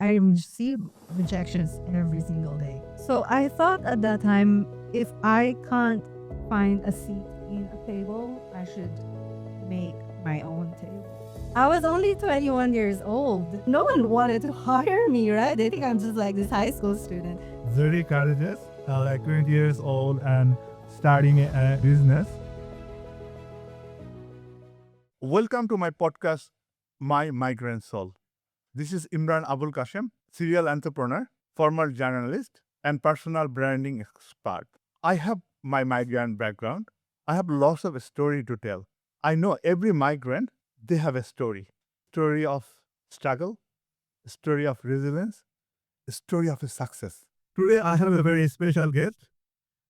I receive rejections every single day. So I thought at that time, if I can't find a seat in a table, I should make my own table. I was only 21 years old. No one wanted to hire me, right? They think I'm just like this high school student. Very courageous, like 20 years old and starting a business. Welcome to my podcast, My Migrant Soul. This is Imran Abul Kashem, serial entrepreneur, former journalist, and personal branding expert. I have my migrant background. I have lots of story to tell. I know every migrant, they have a story of struggle, a story of resilience, a story of a success. Today, I have a very special guest.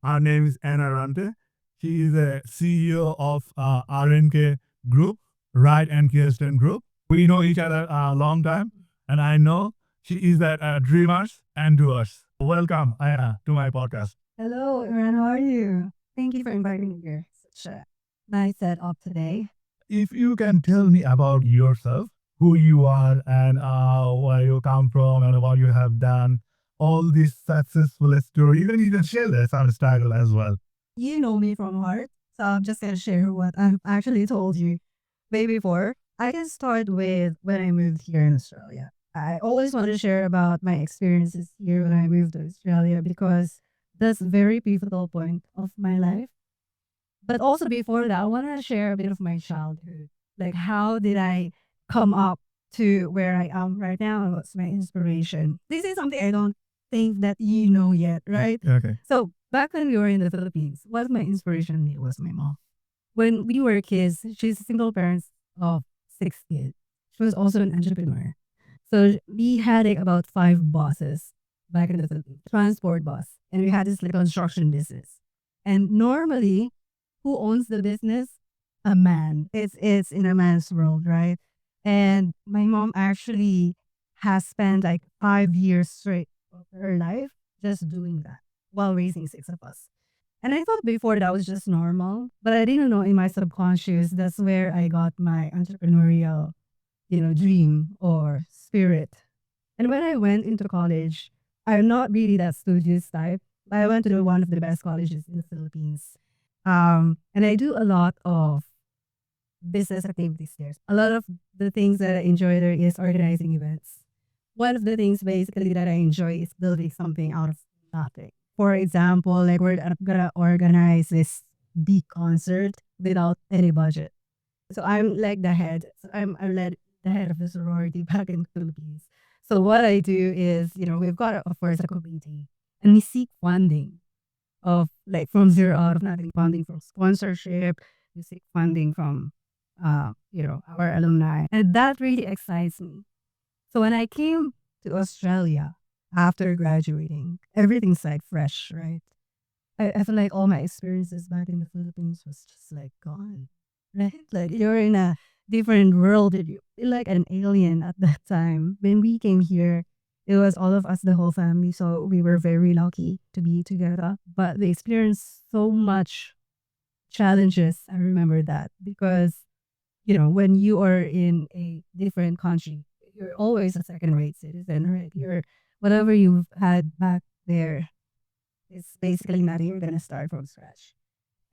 Her name is Anna Rante. She is a CEO of RNK Group, Right and Keystone Group. We know each other a long time, and I know she is that dreamers and doers. Welcome, Anna, to my podcast. Hello, Imran. How are you? Thank you for inviting me here. Such a nice setup today. If you can tell me about yourself, who you are, and where you come from, and what you have done, all this successful story, even you can share that some struggle as well. You know me from heart, so I'm just gonna share what I've actually told you way before. I can start with when I moved here in Australia. I always want to share about my experiences here when I moved to Australia because that's a very pivotal point of my life. But also before that, I want to share a bit of my childhood. Like, how did I come up to where I am right now? And what's my inspiration? This is something I don't think that you know yet, right? Okay. So, back when we were in the Philippines, what my inspiration was my mom. When we were kids, she's a single parent of 6 kids. She was also an entrepreneur. So, we had like about 5 bosses back in the Philippines, transport boss. And we had this like construction business. And normally, who owns the business? A man. It's in a man's world, right? And my mom actually has spent like 5 years straight of her life just doing that while raising 6 of us. And I thought before that was just normal, but I didn't know in my subconscious that's where I got my entrepreneurial, dream or spirit. And when I went into college, I'm not really that studious type. I went to one of the best colleges in the Philippines. And I do a lot of business activities there. A lot of the things that I enjoy there is organizing events. One of the things basically that I enjoy is building something out of nothing. For example, like we're gonna organize this big concert without any budget. So I'm like the head. So I'm led the head of the sorority back in the Philippines. So what I do is, we've got of course a committee and we seek funding of like from zero out of nothing, funding from sponsorship, we seek funding from our alumni. And that really excites me. So when I came to Australia after graduating, everything's like fresh, right? I feel like all my experiences back in the Philippines was just like gone. Right? Like you're in a different world. You feel like an alien at that time. When we came here, it was all of us, the whole family. So we were very lucky to be together. But we experienced so much challenges. I remember that because, when you are in a different country, you're always a second rate citizen, right? You're whatever you've had back there is basically not even gonna start from scratch.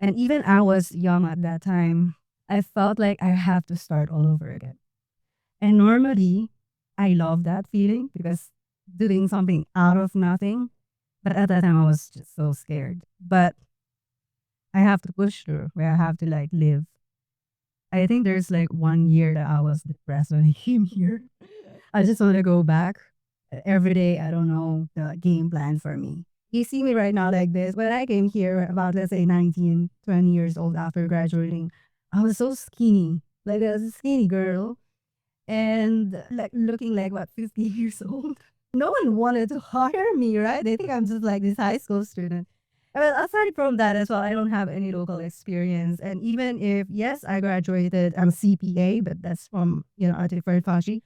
And even I was young at that time, I felt like I have to start all over again. And normally, I love that feeling because doing something out of nothing. But at that time, I was just so scared. But I have to push through where I have to like live. I think there's like 1 year that I was depressed when I came here. I just want to go back. Every day, I don't know the game plan for me. You see me right now like this. When I came here about, let's say, 19, 20 years old after graduating, I was so skinny. Like I was a skinny girl and like looking like what 50 years old. No one wanted to hire me, right? They think I'm just like this high school student. Well, aside from that as well, I don't have any local experience. And even if yes, I graduated, I'm CPA, but that's from a different country.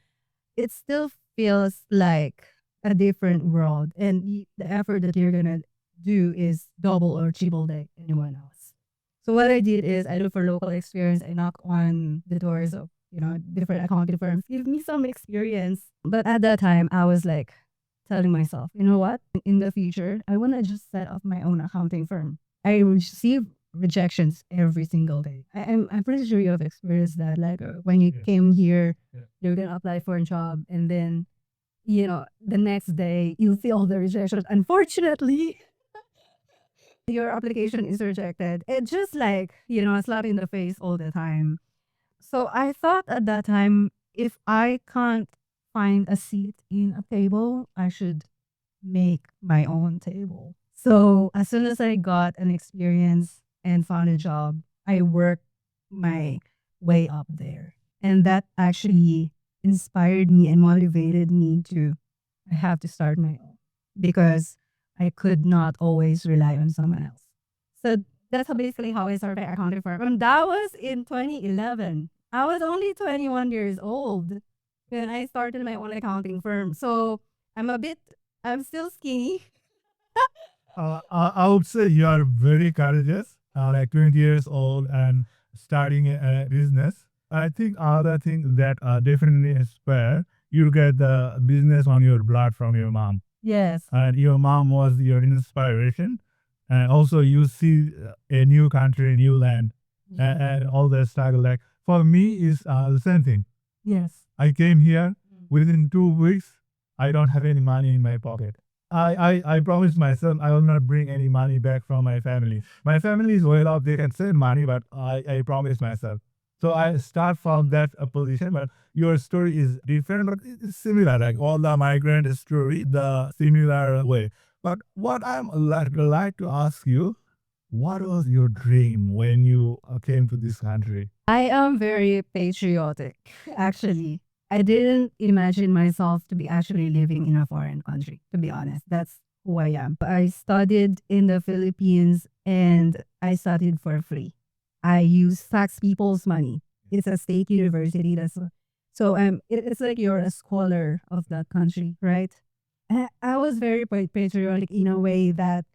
It still feels like a different world, and the effort that you're gonna do is double or triple like anyone else. So what I did is I look for local experience. I knock on the doors of different accounting firms. Give me some experience. But at that time, I was like telling myself, you know what? In the future, I want to just set up my own accounting firm. I receive rejections every single day. I'm pretty sure you have experienced that. Like when you came here, you're going to apply for a job and then, the next day you'll see all the rejections. Unfortunately, your application is rejected. It's just like, a slap in the face all the time. So I thought at that time, if I can't find a seat in a table, I should make my own table. So as soon as I got an experience and found a job, I worked my way up there. And that actually inspired me and motivated me to I have to start my own because I could not always rely on someone else. So that's basically how I started my accounting firm. And that was in 2011. I was only 21 years old when I started my own accounting firm. So I'm still skinny. I would say you are very courageous, like 20 years old and starting a business. I think other thing that definitely inspire you get the business on your blood from your mom, Yes. and your mom was your inspiration, and also you see a new country, new land, and all the struggle. Like for me, is the same thing. Yes. I came here within 2 weeks. I don't have any money in my pocket. I promised myself I will not bring any money back from my family. My family is well off, they can send money, but I promised myself. So I start from that position, but your story is different, but it's similar, like all the migrant story, the similar way. But what I'm like to ask you, what was your dream when you came to this country? I am very patriotic, actually. I didn't imagine myself to be actually living in a foreign country, to be honest. That's who I am. I studied in the Philippines and I studied for free. I use tax people's money. It's a state university. It's like you're a scholar of that country, right? I was very patriotic in a way that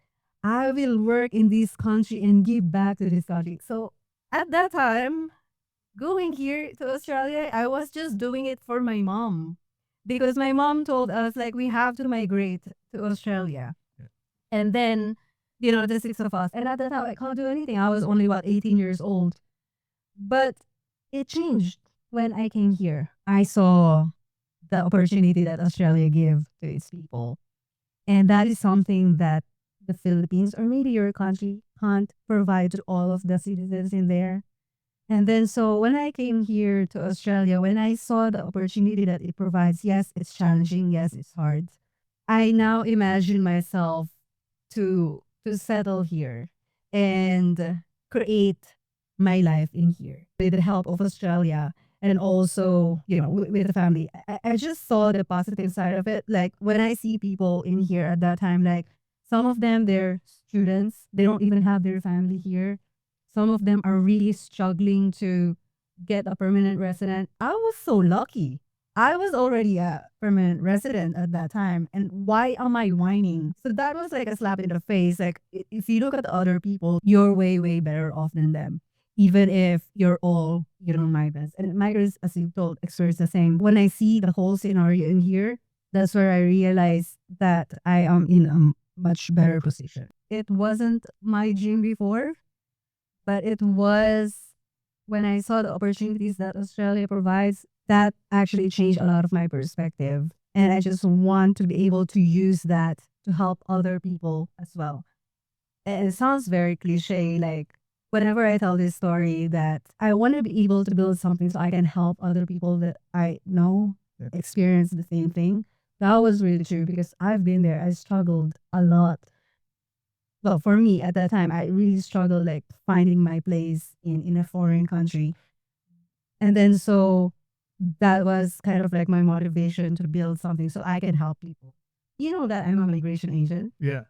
I will work in this country and give back to this country. So at that time, going here to Australia, I was just doing it for my mom because my mom told us like we have to migrate to Australia. Yeah. And then, the six of us. And at that time, I can't do anything. I was only about 18 years old. But it changed when I came here. I saw the opportunity that Australia gave to its people. And that is something that the Philippines or maybe your country can't provide to all of the citizens in there. And then so when I came here to Australia, when I saw the opportunity that it provides, yes, it's challenging, yes, it's hard. I now imagine myself to settle here and create my life in here with the help of Australia and also, with the family. I just saw the positive side of it. Like when I see people in here at that time, like some of them, they're students, they don't even have their family here. Some of them are really struggling to get a permanent resident. I was so lucky. I was already a permanent resident at that time. And why am I whining? So that was like a slap in the face. Like, if you look at other people, you're way, way better off than them, even if you're all, migrants. And migrants, as you told, experience the same. When I see the whole scenario in here, that's where I realize that I am in a much better position. It wasn't my dream before, but it was when I saw the opportunities that Australia provides that actually changed a lot of my perspective. And I just want to be able to use that to help other people as well. And it sounds very cliche, like whenever I tell this story, that I want to be able to build something so I can help other people that I know experience the same thing. That was really true because I've been there. I struggled a lot. Well, for me at that time, I really struggled like finding my place in a foreign country. And then so that was kind of like my motivation to build something so I can help people. You know that I'm a migration agent. Yeah.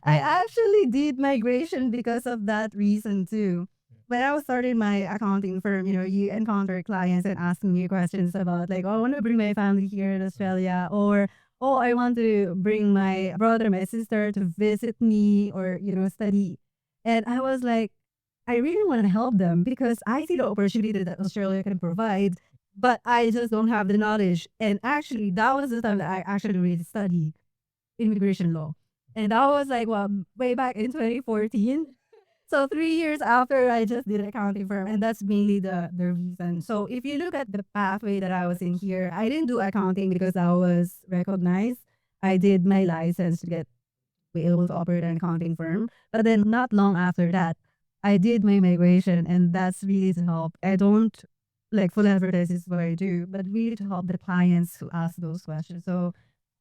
I actually did migration because of that reason too. When I was starting my accounting firm, you encounter clients and asking you questions about like, oh, I want to bring my family here in Australia, or oh, I want to bring my brother, my sister to visit me or, study. And I was like, I really want to help them because I see the opportunity that Australia can provide, but I just don't have the knowledge. And actually, that was the time that I actually really studied immigration law. And that was like, well, way back in 2014. So 3 years after I just did accounting firm, and that's mainly the reason. So if you look at the pathway that I was in here, I didn't do accounting because I was recognized. I did my license to get be able to operate an accounting firm. But then not long after that, I did my migration, and that's really to help. I don't like full advertise is what I do, but really to help the clients who ask those questions. So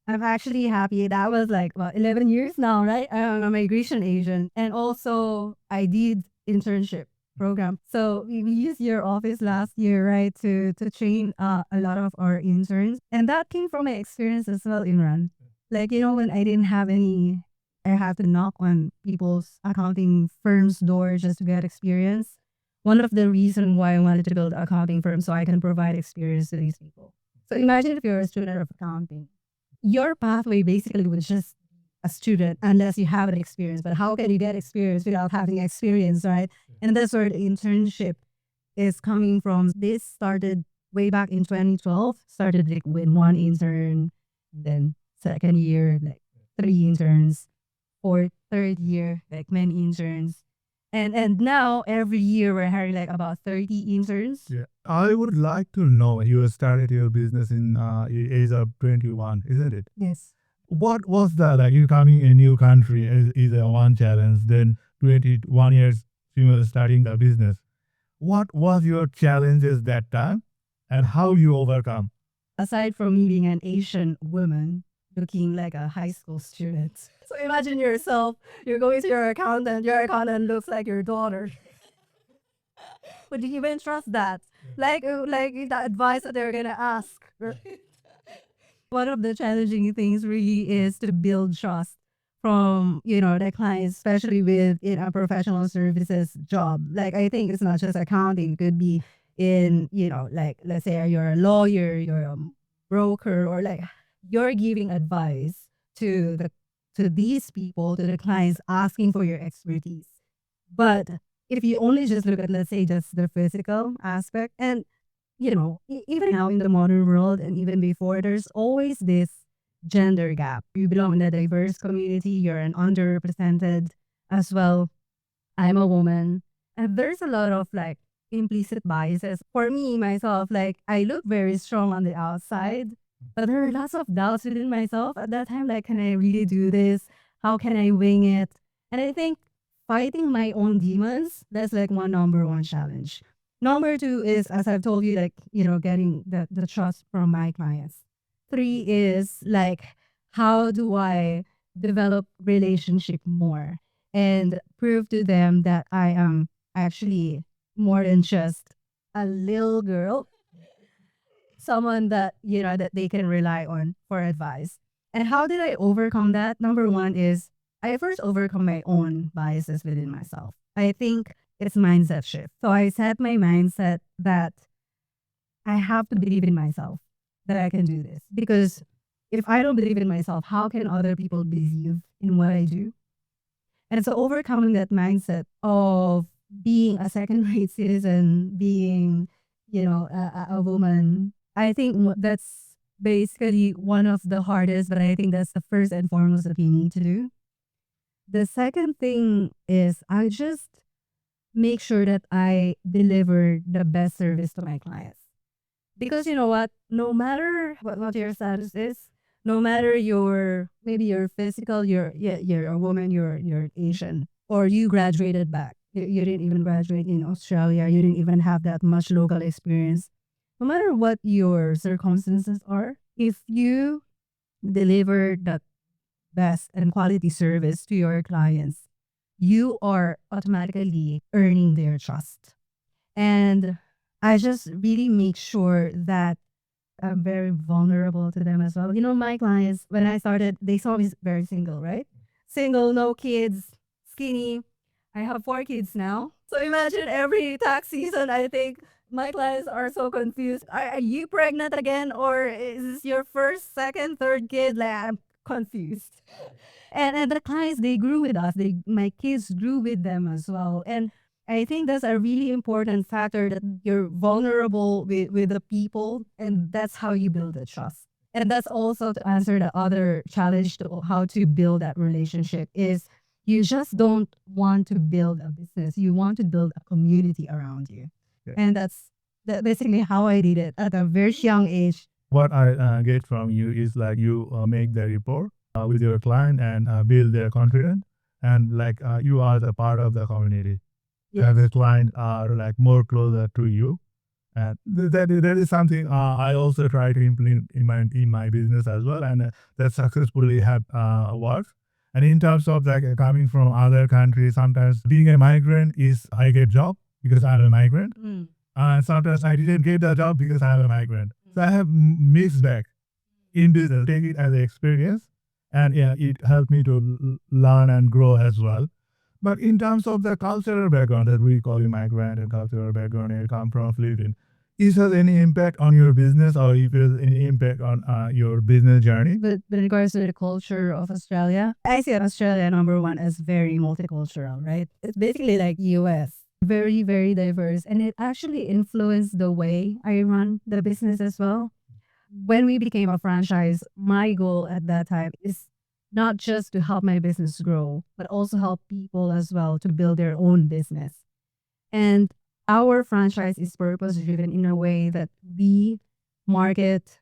I'm actually happy. That was like 11 years now, right? I'm a migration agent. And also I did internship program. So we used your office last year, right, to train a lot of our interns. And that came from my experience as well, Imran. Like, when I didn't have any, I had to knock on people's accounting firms' door just to get experience. One of the reasons why I wanted to build an accounting firm so I can provide experience to these people. So imagine if you're a student of accounting, your pathway basically was just a student unless you have an experience. But how can you get experience without having experience, right? And that's where the internship is coming from. This started way back in 2012, started like with one intern, then second year, like three interns, or third year, like many interns. And now every year we're hiring like about 30 interns. Yeah. I would like to know, you started your business in age of 21, isn't it? Yes. What was that? Like you coming a new country is a one challenge. Then 21 years you were starting the business. What was your challenges that time, and how you overcome? Aside from me being an Asian woman looking like a high school student. So imagine yourself, you're going to your accountant looks like your daughter. Would you even trust that? Like the advice that they're gonna ask. One of the challenging things really is to build trust from the clients, especially with in a professional services job. Like I think it's not just accounting; it could be in like let's say you're a lawyer, you're a broker, or like you're giving advice to these people, to the clients asking for your expertise. But if you only just look at, let's say, just the physical aspect, and even now in the modern world and even before, there's always this gender gap. You belong in a diverse community, you're an underrepresented as well. I'm a woman. And there's a lot of like implicit biases. For me, myself, like I look very strong on the outside, but there are lots of doubts within myself at that time. Like, can I really do this? How can I wing it? And I think fighting my own demons, that's like one number one challenge. Number two is, as I've told you, like, getting the trust from my clients. Three is like, how do I develop relationship more and prove to them that I am actually more than just a little girl, someone that, that they can rely on for advice. And how did I overcome that? Number one is I first overcome my own biases within myself. I think it's mindset shift. So I set my mindset that I have to believe in myself that I can do this. Because if I don't believe in myself, how can other people believe in what I do? And so overcoming that mindset of being a second rate citizen, being, a woman, I think that's basically one of the hardest, but I think that's the first and foremost that we need to do. The second thing is I just make sure that I deliver the best service to my clients. Because you know what? No matter what your status is, no matter your maybe your physical, you're a woman, you're Asian, or you graduated back. You didn't even graduate in Australia. You didn't even have that much local experience. No matter what your circumstances are, if you deliver the best and quality service to your clients, you are automatically earning their trust. And I just really make sure that I'm very vulnerable to them as well. My clients, when I started, they saw me very single, right? Single, no kids, skinny. I have 4 kids now. So imagine every tax season, I think my clients are so confused. Are you pregnant again? Or is this your first, second, third kid? Like, I'm confused. And the clients, they grew with us. My kids grew with them as well. And I think that's a really important factor, that you're vulnerable with the people, and that's how you build the trust. And that's also to answer the other challenge to how to build that relationship is you just don't want to build a business. You want to build a community around you. Yeah. And that's basically how I did it at a very young age. What I get from you is like you make the rapport with your client and build their confidence, and like you are the part of the community. Yeah. The client are like more closer to you, and that is something I also try to implement in my business as well, and that successfully have worked. And in terms of like coming from other countries, sometimes being a migrant is I get job because I'm a migrant, Mm. and sometimes I didn't get the job because I'm a migrant. So I have mixed bag in business. Take it as an experience, and yeah, it helped me to learn and grow as well. But in terms of the cultural background that we call migrant and cultural background, you come from Philippines, is there any impact on your business, or if there's any impact on your business journey? But with regards to the culture of Australia, I see Australia number one as very multicultural, right? It's basically like US, very, very diverse. And it actually influenced the way I run the business as well. When we became a franchise, my goal at that time is not just to help my business grow, but also help people as well to build their own business. And our franchise is purpose driven in a way that we market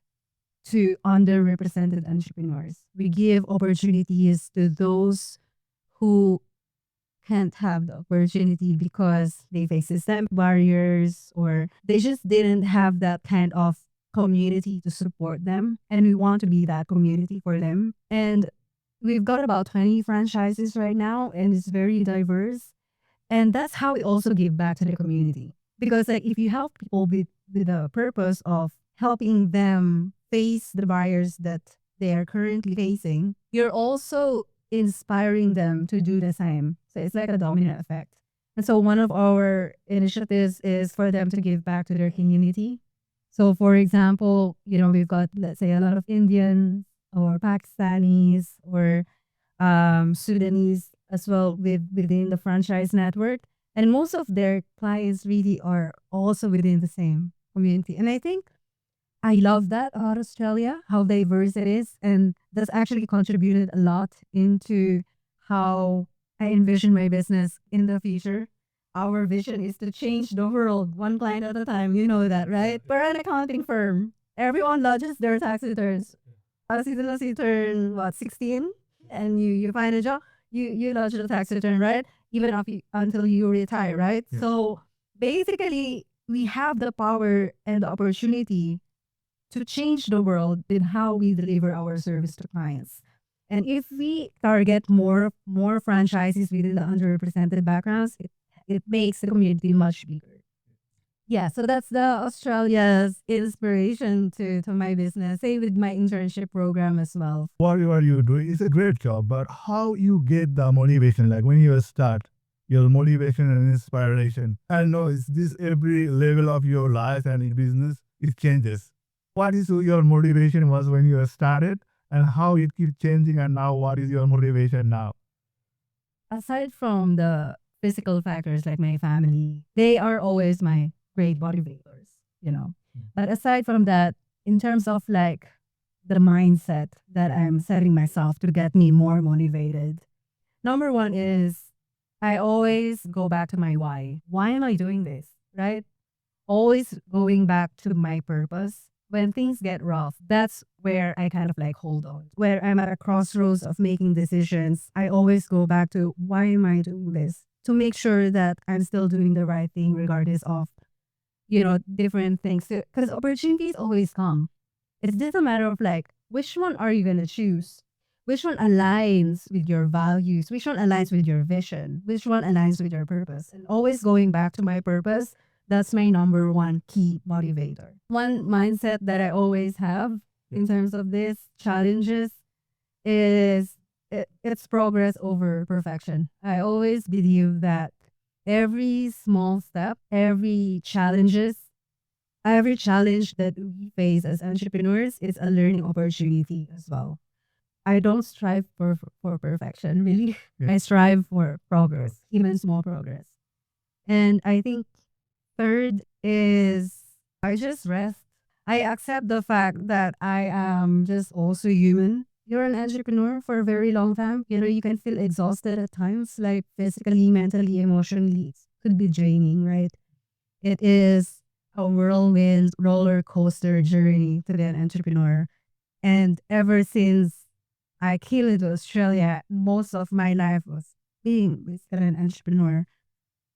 to underrepresented entrepreneurs. We give opportunities to those who can't have the opportunity because they face systemic barriers, or they just didn't have that kind of community to support them. And we want to be that community for them. And we've got about 20 franchises right now, and it's very diverse. And that's how we also give back to the community. Because like if you help people with the purpose of helping them face the barriers that they are currently facing, you're also inspiring them to do the same. So it's like a domino effect. And so one of our initiatives is for them to give back to their community. So for example, we've got, let's say, a lot of Indians or Pakistanis or Sudanese as well within the franchise network. And most of their clients really are also within the same community. And I think I love that about Australia, how diverse it is. And that's actually contributed a lot into how I envision my business in the future. Our vision is to change the world one client at a time. You know that, right? We're an accounting firm. Everyone lodges their tax returns. As soon as you turn, 16, and you find a job, you lodge the tax return, right? Even until you retire, right? Yeah. So basically, we have the power and the opportunity to change the world in how we deliver our service to clients. And if we target more franchises within the underrepresented backgrounds, it makes the community much bigger. Yeah, so that's the Australia's inspiration to my business. Same with my internship program as well. Whatever you do is a great job, but how you get the motivation, like when you start, your motivation and inspiration. I know it's this every level of your life and in business, it changes. What is your motivation was when you started, and how it keeps changing, and now what is your motivation now? Aside from the physical factors like my family, they are always my great motivators. But aside from that, in terms of like the mindset that I'm setting myself to get me more motivated, number one is I always go back to my why. Why am I doing this? Right? Always going back to my purpose. When things get rough, that's where I kind of like hold on. Where I'm at a crossroads of making decisions, I always go back to why am I doing this? To make sure that I'm still doing the right thing regardless of, different things. Because opportunities always come. It's just a matter of like, which one are you going to choose? Which one aligns with your values? Which one aligns with your vision? Which one aligns with your purpose? And always going back to my purpose, that's my number one key motivator. One mindset that I always have in terms of these challenges is it's progress over perfection. I always believe that every small step, every challenge that we face as entrepreneurs is a learning opportunity as well. I don't strive for perfection, really. Yeah. I strive for progress, even small progress. And I think third is I just rest. I accept the fact that I am just also human. You're an entrepreneur for a very long time. You know, you can feel exhausted at times, like physically, mentally, emotionally. It could be draining, right? It is a whirlwind roller coaster journey to be an entrepreneur. And ever since I came into Australia, most of my life was being basically an entrepreneur.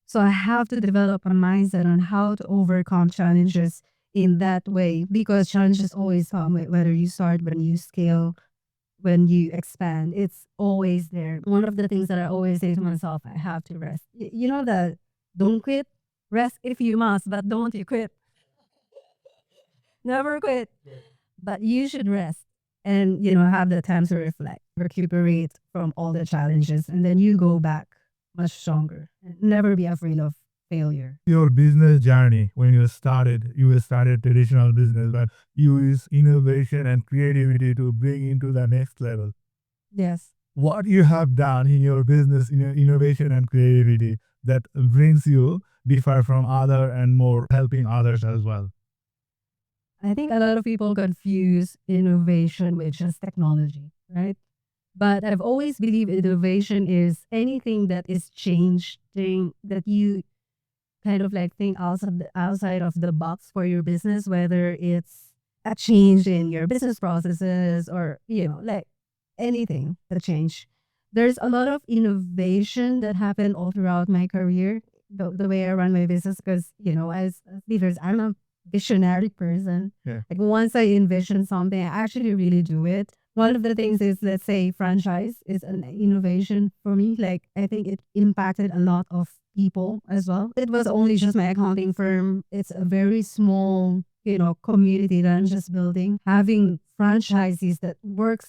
So I have to develop a mindset on how to overcome challenges in that way because challenges always come, whether you start, when you scale, when you expand, it's always there. One of the things that I always say to myself, I have to rest. You know that don't quit, rest if you must, but don't you quit. Never quit. But you should rest and, you know, have the time to reflect, recuperate from all the challenges, and then you go back much stronger. And never be afraid of failure. Your business journey when you started traditional business, but you use innovation and creativity to bring into the next level. Yes. What you have done in your business in your innovation and creativity that brings you differ from other and more helping others as well. I think a lot of people confuse innovation with just technology, right? But I've always believed innovation is anything that is changing, that you kind of like think outside of the box for your business, whether it's a change in your business processes or, you know, like anything that change. There's a lot of innovation that happened all throughout my career, the way I run my business, because, you know, as leaders, I'm a visionary person. Yeah. Like once I envision something, I actually really do it. One of the things is, let's say, franchise is an innovation for me. Like, I think it impacted a lot of people as well. It was only just my accounting firm. It's a very small, you know, community that I'm just building. Having franchises that work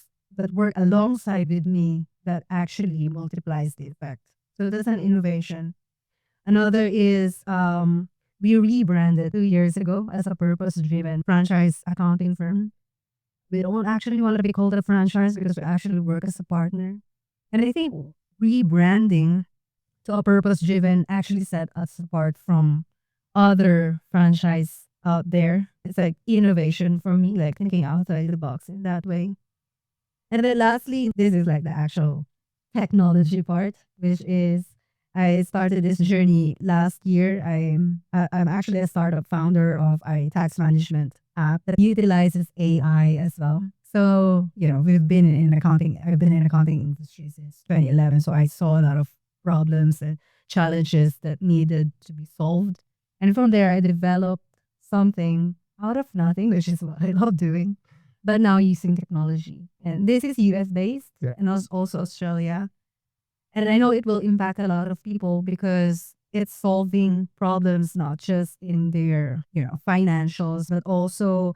alongside with me that actually multiplies the effect. So that's an innovation. Another is we rebranded 2 years ago as a purpose-driven franchise accounting firm. We don't actually want to be called a franchise because we actually work as a partner. And I think rebranding to a purpose-driven actually set us apart from other franchise out there. It's like innovation for me, like thinking outside the box in that way. And then lastly, this is like the actual technology part, which is I started this journey last year. I'm actually a startup founder of a tax management app that utilizes AI as well. So, you know, we've been in accounting. I've been in accounting industry since 2011. So I saw a lot of problems and challenges that needed to be solved. And from there, I developed something out of nothing, which is what I love doing, but now using technology. And this is US based, Yeah. and also Australia. And I know it will impact a lot of people because it's solving problems not just in their, you know, financials, but also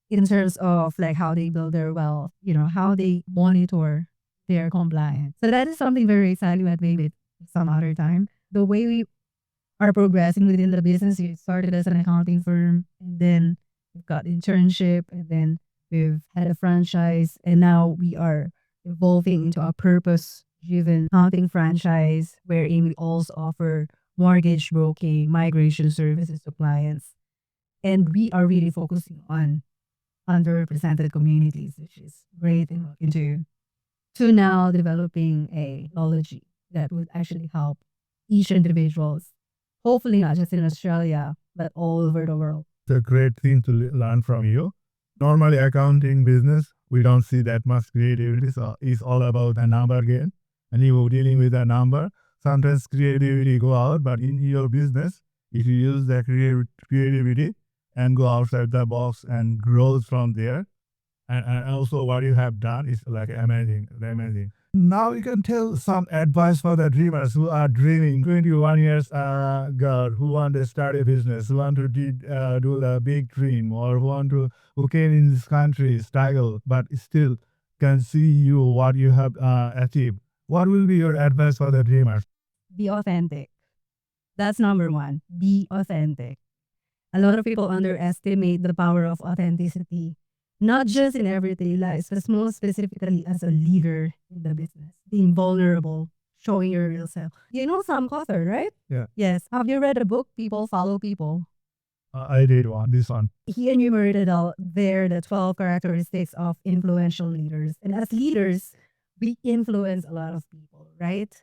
in terms of like how they build their wealth, you know, how they monitor their compliance. So that is something very exciting that maybe some other time. The way we are progressing within the business, we started as an accounting firm, and then we've got internship, and then we've had a franchise, and now we are evolving into a purpose driven accounting franchise wherein we also offer mortgage broking, migration services to clients. And we are really focusing on underrepresented communities, which is great in what we do. To now developing a technology that would actually help each individuals, hopefully not just in Australia, but all over the world. It's a great thing to learn from you. Normally, accounting business, we don't see that much creativity. So it's all about a number game, and you dealing with a number. Sometimes creativity go out, but in your business, if you use the creativity and go outside the box and grows from there, and also what you have done is like amazing, amazing. Now you can tell some advice for the dreamers who are dreaming 21 years girl who want to start a business, who want to do the big dream, or who came in this country struggle but still can see you what you have achieved. What will be your advice for the dreamers? Be authentic. That's number one. Be authentic. A lot of people underestimate the power of authenticity, not just in everyday life, but more specifically as a leader in the business. Being vulnerable, showing your real self. You know Sam Author, right? Yeah. Yes. Have you read a book, People Follow People? I did this one. He enumerated out there the 12 characteristics of influential leaders. And as leaders, we influence a lot of people, right?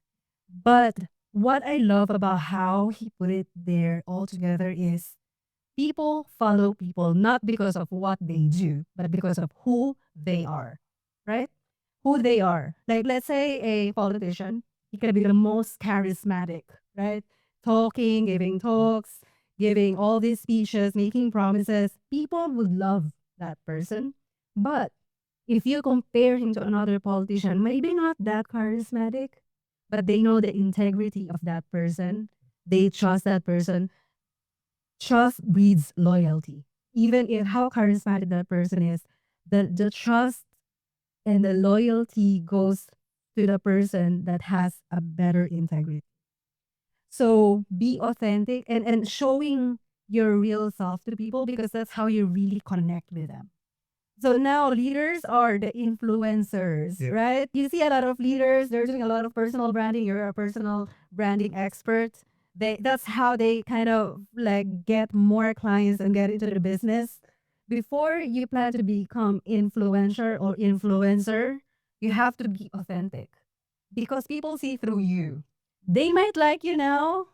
But what I love about how he put it there all together is people follow people not because of what they do, but because of who they are, right? Who they are. Like, let's say a politician, he can be the most charismatic, right? Talking, giving talks, giving all these speeches, making promises. People would love that person. But if you compare him to another politician, maybe not that charismatic, but they know the integrity of that person. They trust that person. Trust breeds loyalty. Even if how charismatic that person is, the trust and the loyalty goes to the person that has a better integrity. So be authentic and showing your real self to people because that's how you really connect with them. So now leaders are the influencers, Yeah. right? You see a lot of leaders, they're doing a lot of personal branding. You're a personal branding expert. That's how they kind of like get more clients and get into the business. Before you plan to become influencer or influencer, you have to be authentic because people see through you. They might like you now,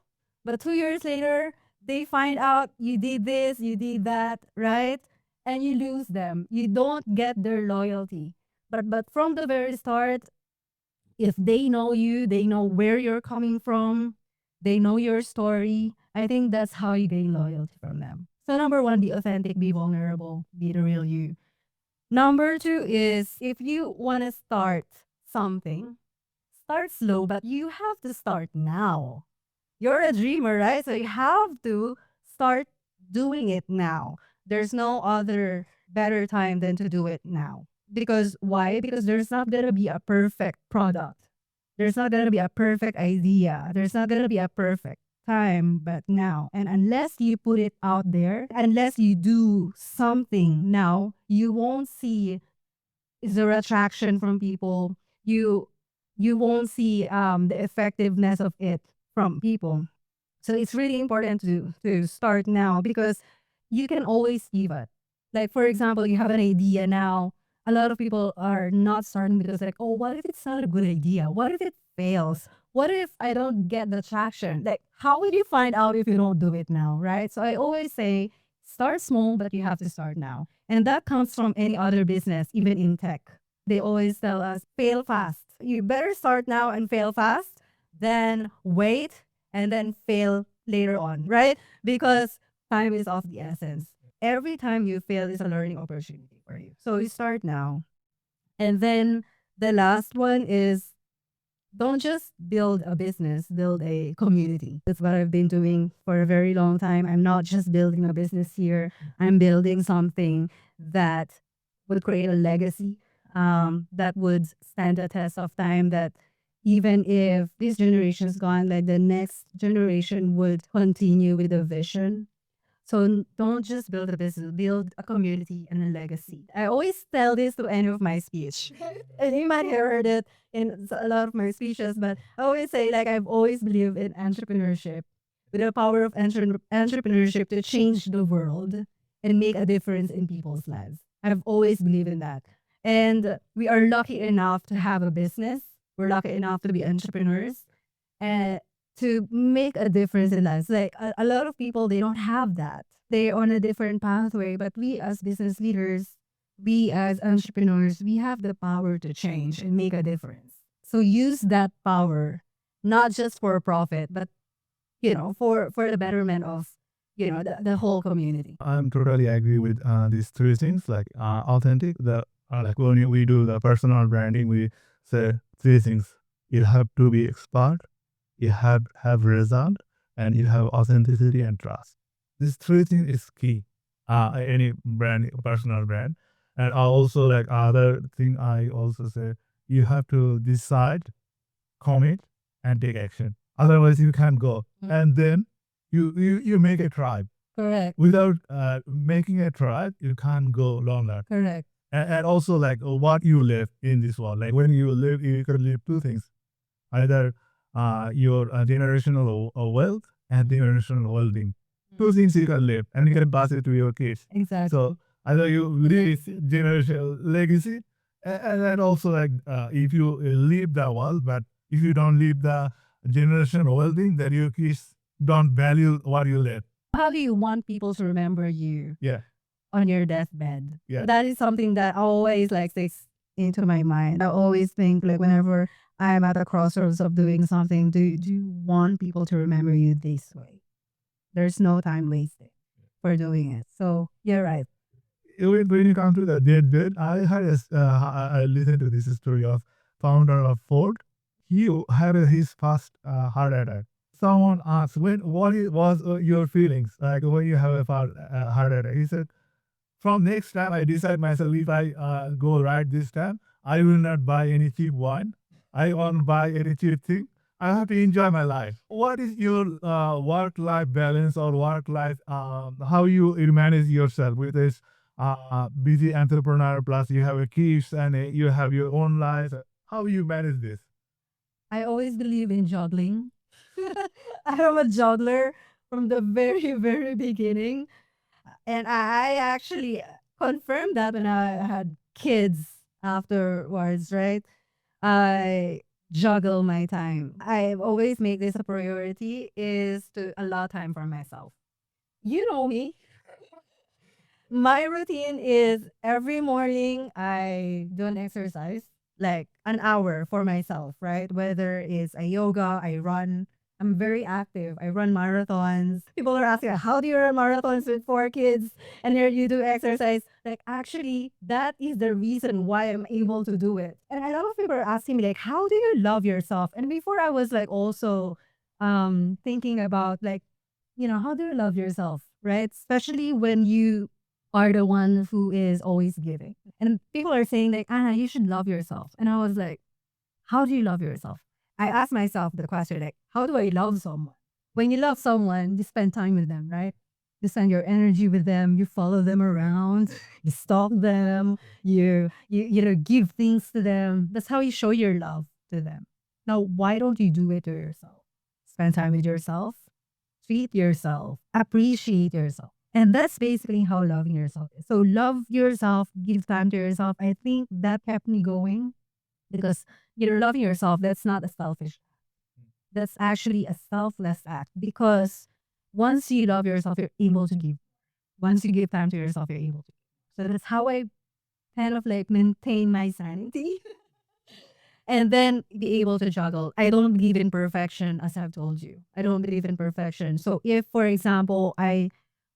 but 2 years later, they find out you did this, you did that, right? And you lose them. You don't get their loyalty. But from the very start, if they know you, they know where you're coming from, they know your story. I think that's how you gain loyalty from them. So number one, be authentic, be vulnerable, be the real you. Number two is if you want to start something, start slow, but you have to start now. You're a dreamer, right? So you have to start doing it now. There's no other better time than to do it now. Because why? Because there's not going to be a perfect product. There's not going to be a perfect idea. There's not going to be a perfect time, but now. And unless you put it out there, unless you do something now, you won't see zero attraction from people. You won't see the effectiveness of it from people. So it's really important to start now because you can always pivot. Like for example, you have an idea now. A lot of people are not starting because like, oh, what if it's not a good idea? What if it fails? What if I don't get the traction? Like, how will you find out if you don't do it now, right? So I always say, start small, but you have to start now. And that comes from any other business, even in tech. They always tell us, fail fast. You better start now and fail fast, then wait and then fail later on, right? Because time is of the essence. Every time you fail is a learning opportunity for you. So you start now. And then the last one is don't just build a business, build a community. That's what I've been doing for a very long time. I'm not just building a business here, I'm building something that would create a legacy that would stand the test of time, that even if this generation is gone, like the next generation would continue with the vision. So don't just build a business, build a community and a legacy. I always tell this to end of my speech. And you might have heard it in a lot of my speeches, but I always say like I've always believed in entrepreneurship, with the power of entrepreneurship to change the world and make a difference in people's lives. I've always believed in that. And we are lucky enough to have a business. We're lucky enough to be entrepreneurs. And to make a difference in lives. Like a lot of people, they don't have that. They're on a different pathway, but we as business leaders, we as entrepreneurs, we have the power to change and make a difference. So use that power, not just for profit, but for the betterment of the whole community. I'm totally agree with these three things, like authentic. Like when we do the personal branding, we say three things. You have to be expert, you have result, and you have authenticity and trust. These three things is key. Any brand, personal brand, and also like other thing, I also say you have to decide, commit, and take action. Otherwise, you can't go. And then you make a tribe. Correct. Without making a tribe, you can't go longer. Correct. And also like what you live in this world. Like when you live, you can live two things. Either your generational wealth and generational well-being. Two things you can live, and you can pass it to your kids. Exactly. So either you leave generational legacy, and then also like if you leave the world, but if you don't leave the generational well-being, then your kids don't value what you left. How do you want people to remember you Yeah, on your deathbed? yeah. That is something that always like sticks into my mind. I always think like whenever I'm at a crossroads of doing something, do you want people to remember you this way? There's no time wasted for doing it. So you're right. When you come to the deathbed, I listened to this story of founder of Ford. He had his first heart attack. Someone asked, was your feelings like when you have a heart attack? He said, from next time, I decide myself if I go right this time, I will not buy any cheap wine. I won't buy any cheap thing. I have to enjoy my life. What is your work-life balance or work-life, how you manage yourself with this busy entrepreneur plus you have a kids and you have your own life? How you manage this? I always believe in juggling. I am a juggler from the very, very beginning. And I actually confirmed that when I had kids afterwards, right? I juggle my time. I always make this a priority is to allow time for myself. You know me. My routine is every morning I do an exercise, like an hour for myself, right? Whether it's a yoga, I run. I'm very active. I run marathons. People are asking, how do you run marathons with 4 kids? And here you do exercise. Like, actually, that is the reason why I'm able to do it. And a lot of people are asking me, like, how do you love yourself? And before I was like also thinking about like, how do you love yourself, right? Especially when you are the one who is always giving. And people are saying like, Anna, you should love yourself. And I was like, how do you love yourself? I asked myself the question like, how do I love someone? When you love someone, you spend time with them, right? You spend your energy with them, you follow them around, you stalk them, you give things to them. That's how you show your love to them. Now, why don't you do it to yourself? Spend time with yourself, treat yourself, appreciate yourself. And that's basically how loving yourself is. So love yourself, give time to yourself. I think that kept me going because you're loving yourself. That's not a selfish. That's actually a selfless act because once you love yourself, you're able to give. Once you give time to yourself, you're able to. So that's how I kind of like maintain my sanity and then be able to juggle. I don't believe in perfection, as I've told you. I don't believe in perfection. So if, for example, I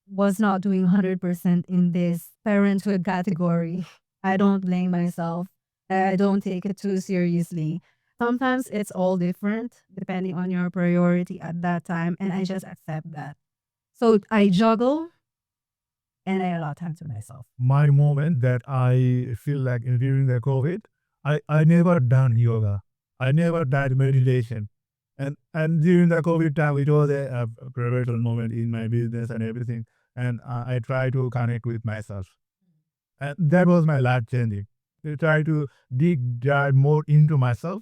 was not doing 100% in this parenthood category, I don't blame myself. I don't take it too seriously. Sometimes it's all different depending on your priority at that time, and I just accept that. So I juggle and I allow time to myself. My moment that I feel like during the COVID, I never done yoga. I never did meditation. And during the COVID time, it was a pivotal moment in my business and everything. And I try to connect with myself. And that was my life changing. To try to dive more into myself,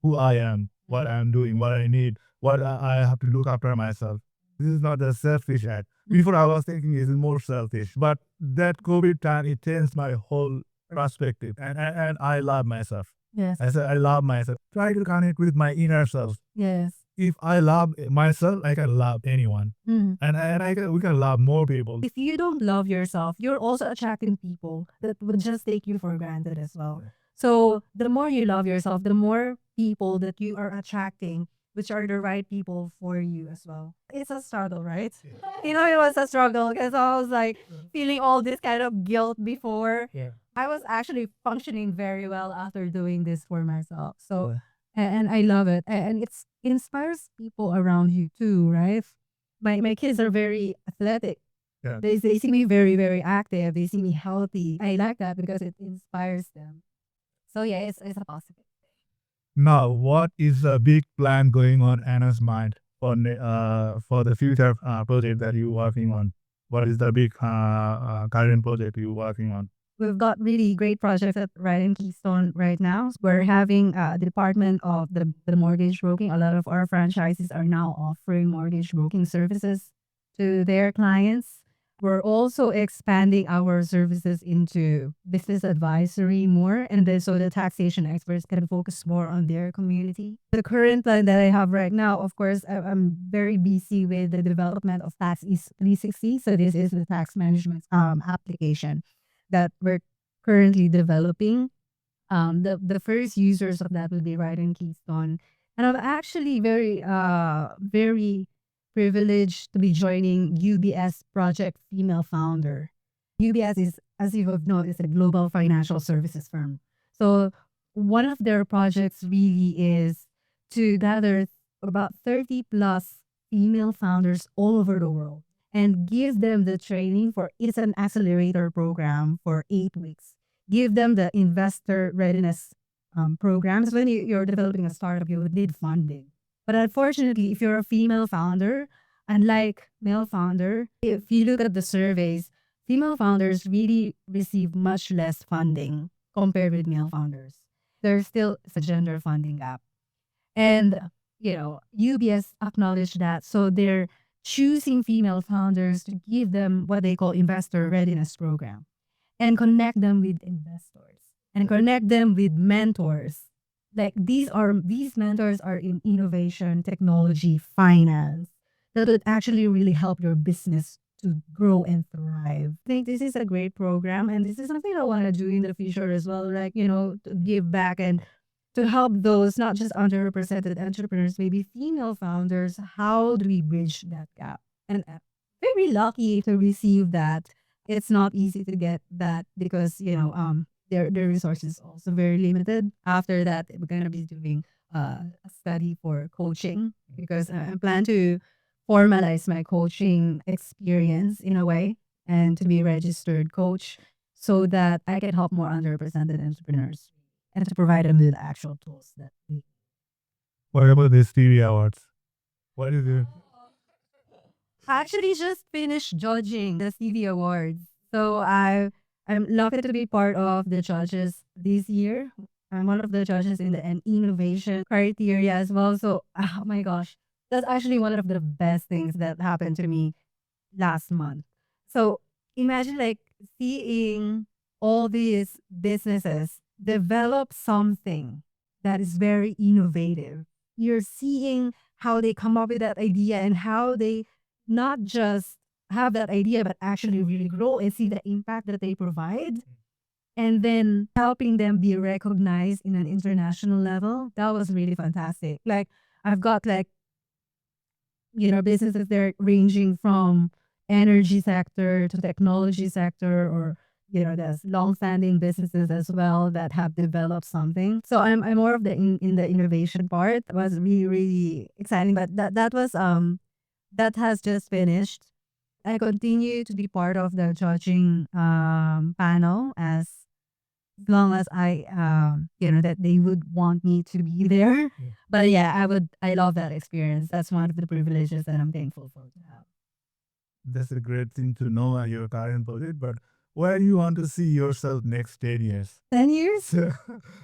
who I am, what I'm doing, what I need, what I have to look after myself. This is not a selfish act. Before I was thinking it's more selfish, but that COVID time it changed my whole perspective, and I love myself. Yes. I said I love myself. Try to connect with my inner self. Yes. If I love myself, I can love anyone, Mhm. we can love more people. If you don't love yourself, you're also attracting people that would just take you for granted as well. So the more you love yourself, the more people that you are attracting, which are the right people for you as well. It's a struggle, right? It was a struggle because I was like feeling all this kind of guilt before. Yeah. I was actually functioning very well after doing this for myself. So, and I love it. And it inspires people around you too, right? My kids are very athletic. Yeah. They see me very, very active. They see me healthy. I like that because it inspires them. So yeah, it's a positive. Now, what is the big plan going on Anna's mind for the future project that you're working on? What is the big current project you're working on? we've got really great projects at right in Keystone right now. We're having a department of the mortgage broking. A lot of our franchises are now offering mortgage broking services to their clients. We're also expanding our services into business advisory more, and then so the taxation experts can focus more on their community. The current plan that I have right now, of course, I'm very busy with the development of Tax East 360. So this is the tax management application that we're currently developing. The first users of that will be right in Keystone, and I'm actually very privileged to be joining UBS Project Female Founder. UBS is, as you have known, is a global financial services firm. So one of their projects really is to gather about 30 plus female founders all over the world and give them the training for it's an accelerator program for 8 weeks. Give them the investor readiness programs. When you're developing a startup, you would need funding. But unfortunately, if you're a female founder, unlike male founder, if you look at the surveys, female founders really receive much less funding compared with male founders. There's still a gender funding gap. And, UBS acknowledged that. So they're choosing female founders to give them what they call investor readiness program and connect them with investors and connect them with mentors. Like these mentors are in innovation, technology, finance that would actually really help your business to grow and thrive. I think this is a great program, and this is something I want to do in the future as well. Like, to give back and to help those not just underrepresented entrepreneurs, maybe female founders. How do we bridge that gap? And very lucky to receive that. It's not easy to get that because their resources also very limited. After that, we're gonna be doing a study for coaching because I plan to formalize my coaching experience in a way and to be a registered coach so that I can help more underrepresented entrepreneurs and to provide them with actual tools that we What about the TV awards? What is it? actually just finished judging the CV Awards. So I'm lucky to be part of the judges this year. I'm one of the judges in the innovation criteria as well. So oh my gosh, that's actually one of the best things that happened to me last month. So imagine like seeing all these businesses develop something that is very innovative. You're seeing how they come up with that idea and how they not just have that idea, but actually really grow and see the impact that they provide. And then helping them be recognized in an international level. That was really fantastic. Like I've got like businesses there ranging from energy sector to technology sector or there's long-standing businesses as well that have developed something. So I'm more of the in the innovation part. It was really really exciting, but that was that has just finished. I continue to be part of the judging panel as long as I that they would want me to be there. But yeah, I love that experience. That's one of the privileges that I'm thankful for to have. That's a great thing to know at your current project, but where do you want to see yourself next 10 years? 10 years? So,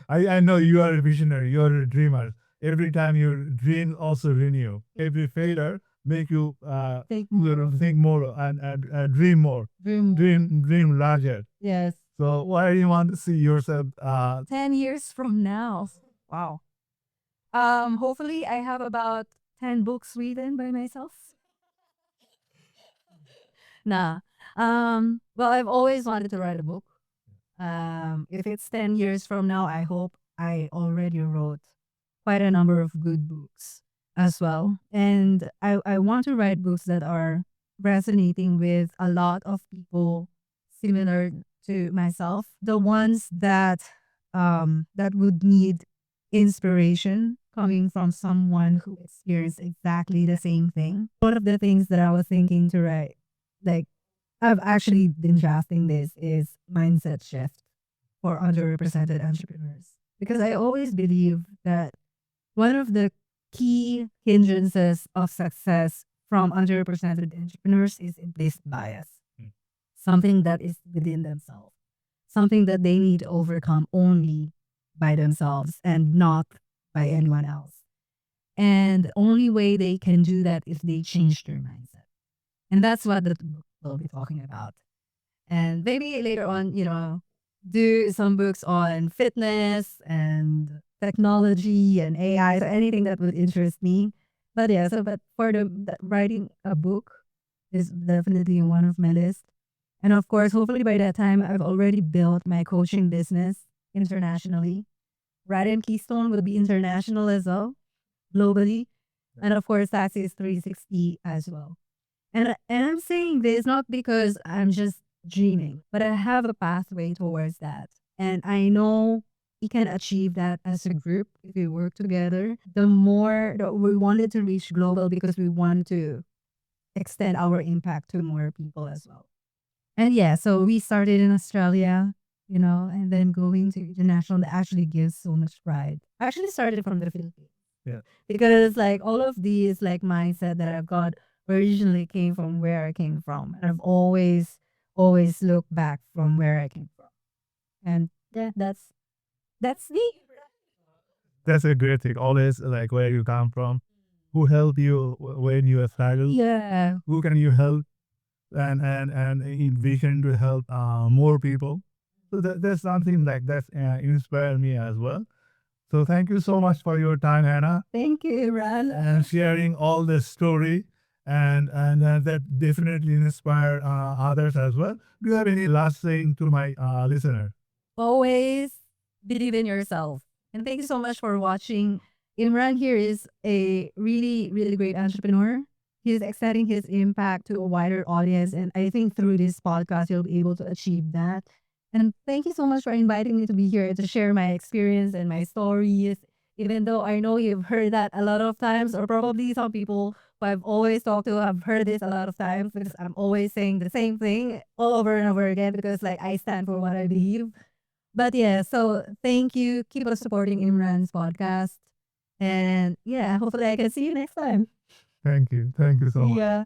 I know you are a visionary, you are a dreamer. Every time you dream, also renew. Every failure make you Think think more and dream more, dream larger. Yes. So where do you want to see yourself? 10 years from now. Wow. Hopefully I have about 10 books written by myself. Nah. Well, I've always wanted to write a book. If it's 10 years from now, I hope I already wrote quite a number of good books as well. And I want to write books that are resonating with a lot of people similar to myself. The ones that would need inspiration coming from someone who experienced exactly the same thing. One of the things that I was thinking to write, like I've actually been drafting this, is mindset shift for underrepresented entrepreneurs. Because I always believe that one of the key hindrances of success from underrepresented entrepreneurs is implicit bias, something that is within themselves. something that they need to overcome only by themselves and not by anyone else. And the only way they can do that is they change their mindset. And that's what the book will be talking about. And maybe later on, do some books on fitness and technology and AI, so anything that would interest me. But yeah, but for writing a book is definitely one of my list. And of course, hopefully by that time, I've already built my coaching business internationally. Writing Keystone will be international as well, globally. And of course, Taxi 360 as well. And I'm saying this not because I'm just dreaming, but I have a pathway towards that. And I know we can achieve that as a group if we work together. The more that we wanted to reach global because we want to extend our impact to more people as well. And yeah, so we started in Australia, and then going to international that actually gives so much pride. I actually started from the Philippines. Yeah. Because like all of these like mindset that I've got originally came from where I came from. And I've always looked back from where I came from. And yeah, that's me. That's a great thing. Always like where you come from, who helped you when you were struggled, Yeah. who can you help, and envision to help more people. So that's something like that inspired me as well. So thank you so much for your time, Hannah, Thank you, Ran. and sharing all the story, and that definitely inspire others as well. Do you have any last thing to my listener? Always believe in yourself. And thank you so much for watching. Imran here is a really, really great entrepreneur. He's extending his impact to a wider audience. And I think through this podcast, you'll be able to achieve that. And thank you so much for inviting me to be here to share my experience and my stories. Even though I know you've heard that a lot of times, or probably some people who I've always talked to have heard this a lot of times because I'm always saying the same thing all over and over again because like I stand for what I believe. But yeah, so thank you. Keep on supporting Imran's podcast. And yeah, hopefully I can see you next time. Thank you. Thank you so much. Yeah.